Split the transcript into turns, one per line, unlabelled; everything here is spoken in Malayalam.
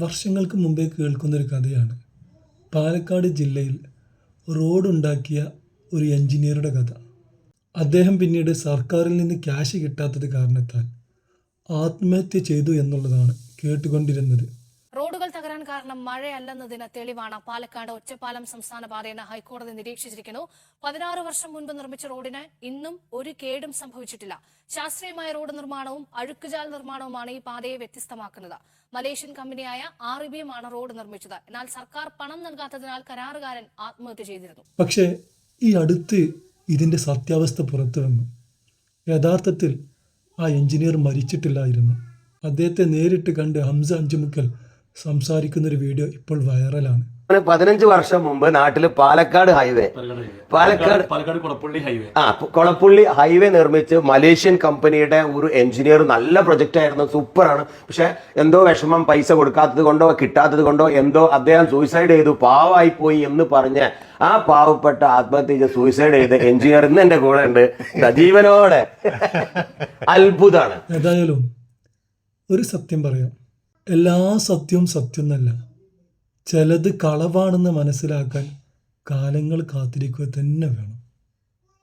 വർഷങ്ങൾക്ക് മുമ്പേ കേൾക്കുന്നൊരു കഥയാണ്. പാലക്കാട് ജില്ലയിൽ റോഡുണ്ടാക്കിയ ഒരു എഞ്ചിനീയറുടെ കഥ. അദ്ദേഹം പിന്നീട് സർക്കാരിൽ നിന്ന് ക്യാഷ് കിട്ടാത്തത് കാരണത്താൽ ആത്മഹത്യ ചെയ്തു എന്നുള്ളതാണ് കേട്ടുകൊണ്ടിരുന്നത്.
റോഡുകൾ തകരാൻ കാരണം മഴയല്ലെന്നതിന് തെളിവാണ് പാലക്കാട് ഒറ്റപ്പാലം സംസ്ഥാന പാതയെന്ന് ഹൈക്കോടതി നിരീക്ഷിച്ചിരിക്കുന്നു. 16 വർഷം മുൻപ് നിർമ്മിച്ച റോഡിന് ഇന്നും ഒരു കേടും സംഭവിച്ചിട്ടില്ല. ശാസ്ത്രീയമായ റോഡ് നിർമ്മാണവും അഴുക്കുചാൽ നിർമ്മാണവുമാണ് ഈ പാതയെ വ്യത്യസ്തമാക്കുന്നത്. മലേഷ്യൻ കമ്പനിയായ RBM ആണ് റോഡ് നിർമ്മിച്ചത്. എന്നാൽ സർക്കാർ പണം നൽകാത്തതിനാൽ കരാറുകാരൻ ആത്മഹത്യ ചെയ്തിരുന്നു.
പക്ഷേ ഈ അടുത്ത് ഇതിന്റെ സത്യാവസ്ഥ പുറത്തു വന്നു. യഥാർത്ഥത്തിൽ ആ എഞ്ചിനീയർ മരിച്ചിട്ടില്ലായിരുന്നു. അദ്ദേഹത്തെ നേരിട്ട് കണ്ട് ഹംസ അഞ്ചുമുക്കൽ സംസാരിക്കുന്നൊരു വീഡിയോ ഇപ്പോൾ വൈറലാണ്.
15 വർഷം മുമ്പ് നാട്ടില് പാലക്കാട് കൊളപ്പുള്ളി ഹൈവേ നിർമ്മിച്ച് മലേഷ്യൻ കമ്പനിയുടെ ഒരു എഞ്ചിനീയർ, നല്ല പ്രൊജക്റ്റ് ആയിരുന്നു, സൂപ്പറാണ്. പക്ഷെ എന്തോ വിഷമം, പൈസ കൊടുക്കാത്തത് കൊണ്ടോ കിട്ടാത്തത് കൊണ്ടോ എന്തോ അദ്ദേഹം സൂയിസൈഡ് ചെയ്തു, പാവമായി പോയി എന്ന് പറഞ്ഞ് ആ പാവപ്പെട്ട ആത്മഹത്യ ചെയ്ത് സൂയിസൈഡ് ചെയ്ത് എഞ്ചിനീയർ ഇന്ന് എന്റെ കൂടെ ഉണ്ട്, ജീവനോടെ. അത്ഭുതമാണ്.
ഏതായാലും ഒരു സത്യം പറയാം, എല്ലാ സത്യവും സത്യം എന്നല്ല. ചിലത് കളവാണെന്ന് മനസ്സിലാക്കാൻ കാലങ്ങൾ കാത്തിരിക്കുക തന്നെ വേണം.